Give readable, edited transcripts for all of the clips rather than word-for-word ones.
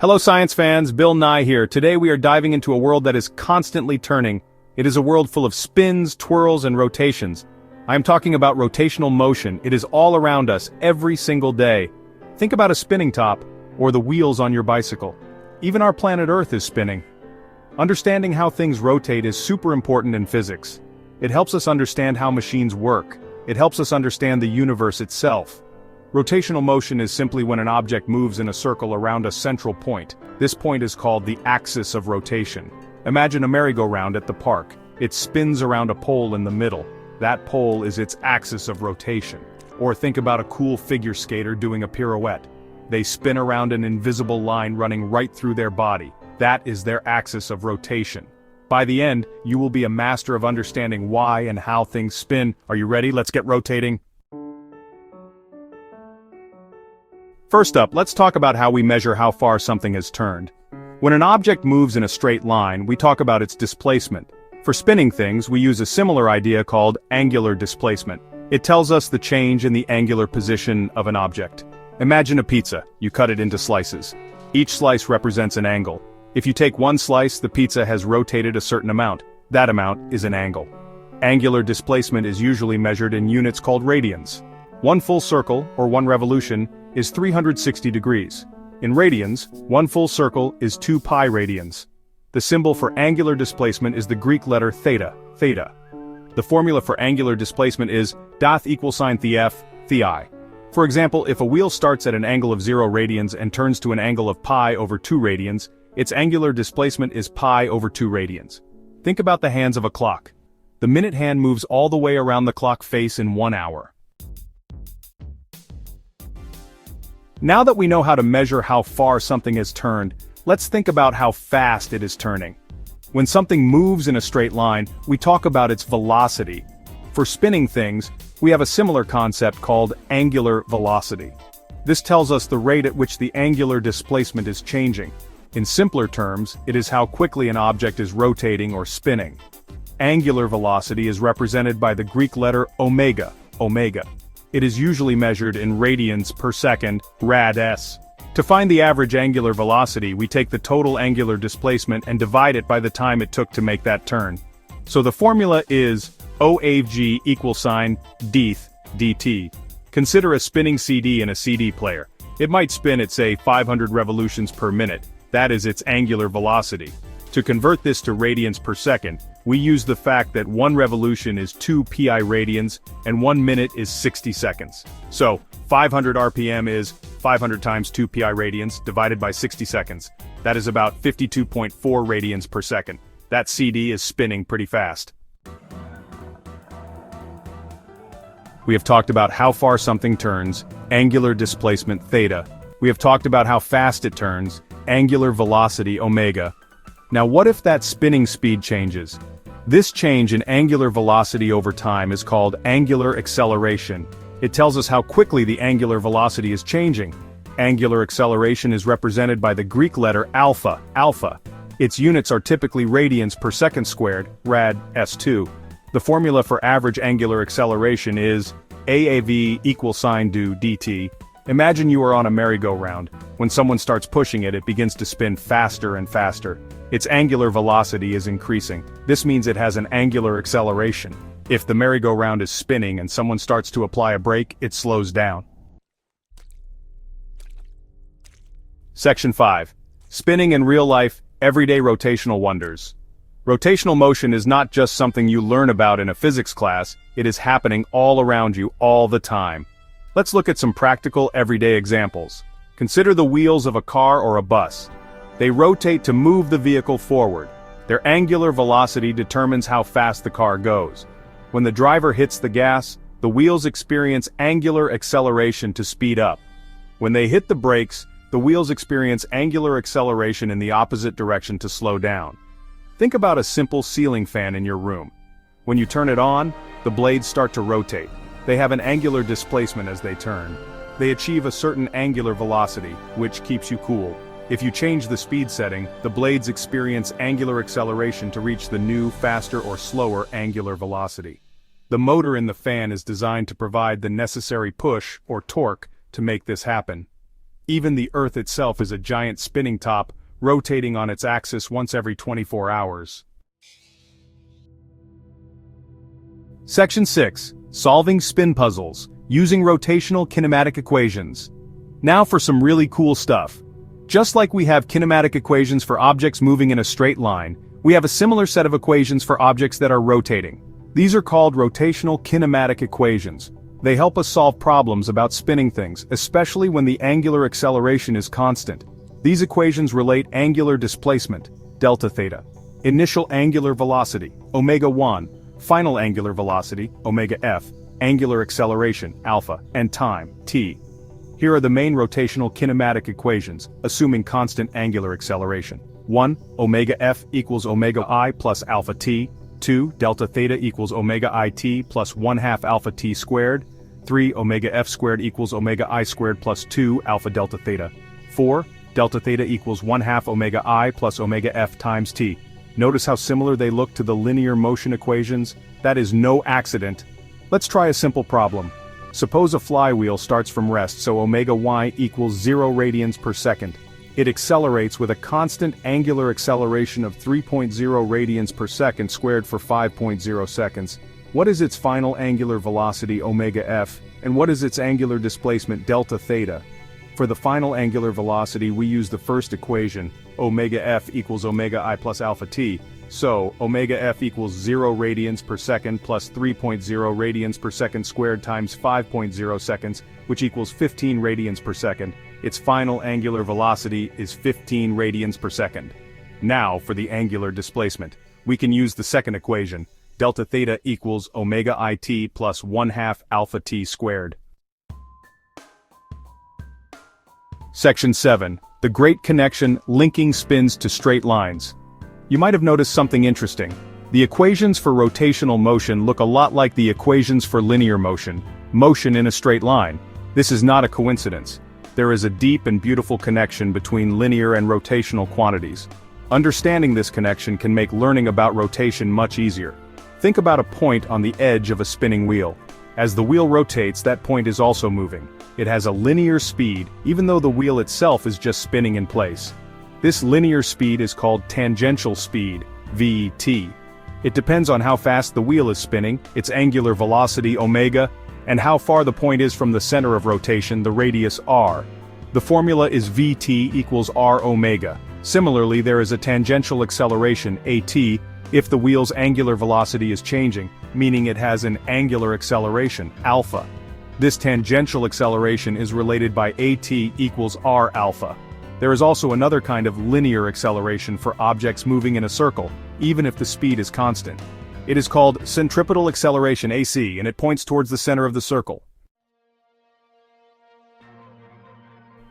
Hello science fans, Bill Nye here. Today we are diving into a world that is constantly turning. It is a world full of spins, twirls, and rotations. I am talking about rotational motion. It is all around us, every single day. Think about a spinning top, or the wheels on your bicycle. Even our planet Earth is spinning. Understanding how things rotate is super important in physics. It helps us understand how machines work. It helps us understand the universe itself. Rotational motion is simply when an object moves in a circle around a central point. This point is called the axis of rotation. Imagine a merry-go-round at the park. It spins around a pole in the middle. That pole is its axis of rotation. Or think about a cool figure skater doing a pirouette. They spin around an invisible line running right through their body. That is their axis of rotation. By the end, you will be a master of understanding why and how things spin. Are you ready? Let's get rotating. First up, let's talk about how we measure how far something has turned. When an object moves in a straight line, we talk about its displacement. For spinning things, we use a similar idea called angular displacement. It tells us the change in the angular position of an object. Imagine a pizza. You cut it into slices. Each slice represents an angle. If you take one slice, the pizza has rotated a certain amount. That amount is an angle. Angular displacement is usually measured in units called radians. One full circle, or one revolution, is 360 degrees. In radians, one full circle is 2 pi radians. The symbol for angular displacement is the Greek letter theta, theta. The formula for angular displacement is doth equal sign θ, θi. For example, if a wheel starts at an angle of 0 radians and turns to an angle of pi over 2 radians, its angular displacement is pi over 2 radians. Think about the hands of a clock. The minute hand moves all the way around the clock face in 1 hour. Now that we know how to measure how far something has turned, let's think about how fast it is turning. When something moves in a straight line, we talk about its velocity. For spinning things, we have a similar concept called angular velocity. This tells us the rate at which the angular displacement is changing. In simpler terms, it is how quickly an object is rotating or spinning. Angular velocity is represented by the Greek letter omega, omega. It is usually measured in radians per second, rad(s). To find the average angular velocity, we take the total angular displacement and divide it by the time it took to make that turn. So the formula is OAV equals sign dth dt. Consider a spinning CD in a CD player. It might spin at say 500 revolutions per minute. That is its angular velocity. To convert this to radians per second, we use the fact that 1 revolution is 2 pi radians and 1 minute is 60 seconds. So, 500 RPM is 500 times 2 pi radians divided by 60 seconds. That is about 52.4 radians per second. That CD is spinning pretty fast. We have talked about how far something turns, angular displacement theta. We have talked about how fast it turns, angular velocity omega. Now what if that spinning speed changes? This change in angular velocity over time is called angular acceleration. It tells us how quickly the angular velocity is changing. Angular acceleration is represented by the Greek letter alpha, alpha. Its units are typically radians per second squared, rad(s)2. The formula for average angular acceleration is AAV equals sign do dt. Imagine you are on a merry-go-round. When someone starts pushing it, it begins to spin faster and faster. Its angular velocity is increasing. This means it has an angular acceleration. If the merry-go-round is spinning and someone starts to apply a brake, it slows down. Section 5. Spinning in real life, everyday rotational wonders. Rotational motion is not just something you learn about in a physics class, it is happening all around you all the time. Let's look at some practical, everyday examples. Consider the wheels of a car or a bus. They rotate to move the vehicle forward. Their angular velocity determines how fast the car goes. When the driver hits the gas, the wheels experience angular acceleration to speed up. When they hit the brakes, the wheels experience angular acceleration in the opposite direction to slow down. Think about a simple ceiling fan in your room. When you turn it on, the blades start to rotate. They have an angular displacement as they turn. They achieve a certain angular velocity, which keeps you cool. If you change the speed setting, the blades experience angular acceleration to reach the new, faster or slower angular velocity. The motor in the fan is designed to provide the necessary push, or torque, to make this happen. Even the Earth itself is a giant spinning top, rotating on its axis once every 24 hours. Section 6. Solving spin puzzles, using rotational kinematic equations. Now for some really cool stuff. Just like we have kinematic equations for objects moving in a straight line, we have a similar set of equations for objects that are rotating. These are called rotational kinematic equations. They help us solve problems about spinning things, especially when the angular acceleration is constant. These equations relate angular displacement, delta theta, initial angular velocity, omega 1, final angular velocity, omega f, angular acceleration, alpha, and time, t. Here are the main rotational kinematic equations, assuming constant angular acceleration. 1. Omega f equals omega I plus alpha t. 2. Delta theta equals omega it plus 1/2 alpha t squared. 3. Omega f squared equals omega I squared plus 2 alpha delta theta. 4. Delta theta equals 1/2 omega I plus omega f times t. Notice how similar they look to the linear motion equations? That is no accident. Let's try a simple problem. Suppose a flywheel starts from rest, so omega y equals 0 radians per second. It accelerates with a constant angular acceleration of 3.0 radians per second squared for 5.0 seconds. What is its final angular velocity omega f, and what is its angular displacement delta theta? For the final angular velocity we use the first equation, omega f equals omega I plus alpha t, so omega f equals 0 radians per second plus 3.0 radians per second squared times 5.0 seconds, which equals 15 radians per second. Its final angular velocity is 15 radians per second. Now for the angular displacement. We can use the second equation, delta theta equals omega it plus 1/2 alpha t squared. Section 7. The Great Connection, linking spins to straight lines. You might have noticed something interesting. The equations for rotational motion look a lot like the equations for linear motion in a straight line. This is not a coincidence. There is a deep and beautiful connection between linear and rotational quantities. Understanding this connection can make learning about rotation much easier. Think about a point on the edge of a spinning wheel. As the wheel rotates, that point is also moving. It has a linear speed, even though the wheel itself is just spinning in place. This linear speed is called tangential speed, vt. It depends on how fast the wheel is spinning, its angular velocity omega, and how far the point is from the center of rotation, the radius r. The formula is vt equals r omega. Similarly, there is a tangential acceleration, at, if the wheel's angular velocity is changing, meaning it has an angular acceleration, alpha. This tangential acceleration is related by at equals r alpha. There is also another kind of linear acceleration for objects moving in a circle, even if the speed is constant. It is called centripetal acceleration AC, and it points towards the center of the circle.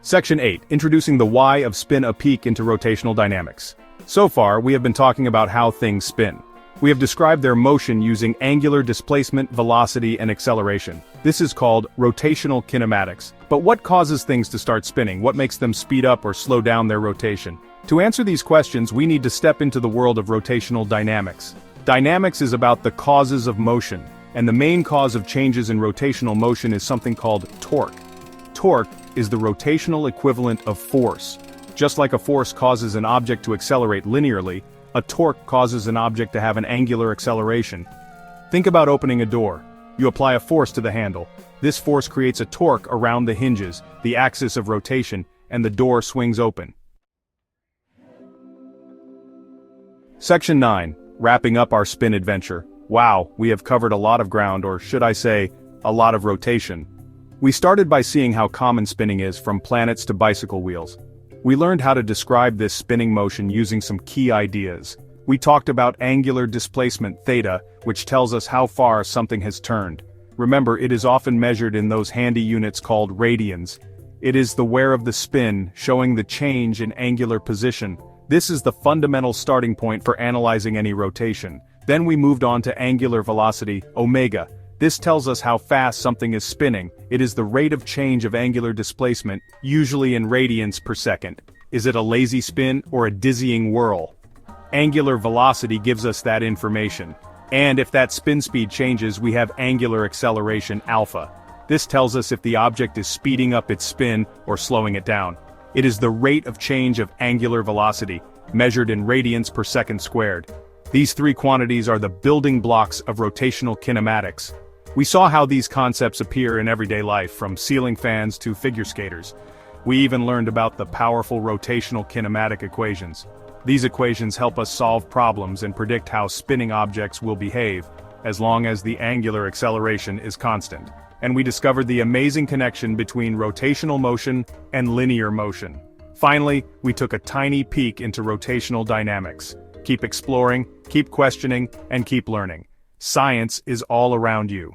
Section 8. Introducing the why of spin a peak into rotational dynamics. So far, we have been talking about how things spin. We have described their motion using angular displacement, velocity, and acceleration. This is called rotational kinematics. But what causes things to start spinning? What makes them speed up or slow down their rotation? To answer these questions, we need to step into the world of rotational dynamics. Dynamics is about the causes of motion, and the main cause of changes in rotational motion is something called torque. Torque is the rotational equivalent of force. Just like a force causes an object to accelerate linearly, a torque causes an object to have an angular acceleration. Think about opening a door. You apply a force to the handle. This force creates a torque around the hinges, the axis of rotation, and the door swings open. Section 9. Wrapping up our spin adventure. Wow, we have covered a lot of ground, or should I say, a lot of rotation. We started by seeing how common spinning is, from planets to bicycle wheels. We learned how to describe this spinning motion using some key ideas. We talked about angular displacement theta, which tells us how far something has turned. Remember, it is often measured in those handy units called radians. It is the wear of the spin, showing the change in angular position. This is the fundamental starting point for analyzing any rotation. Then we moved on to angular velocity, omega. This tells us how fast something is spinning. It is the rate of change of angular displacement, usually in radians per second. Is it a lazy spin or a dizzying whirl? Angular velocity gives us that information. And if that spin speed changes, we have angular acceleration, alpha. This tells us if the object is speeding up its spin or slowing it down. It is the rate of change of angular velocity, measured in radians per second squared. These three quantities are the building blocks of rotational kinematics. We saw how these concepts appear in everyday life, from ceiling fans to figure skaters. We even learned about the powerful rotational kinematic equations. These equations help us solve problems and predict how spinning objects will behave, as long as the angular acceleration is constant. And we discovered the amazing connection between rotational motion and linear motion. Finally, we took a tiny peek into rotational dynamics. Keep exploring, keep questioning, and keep learning. Science is all around you.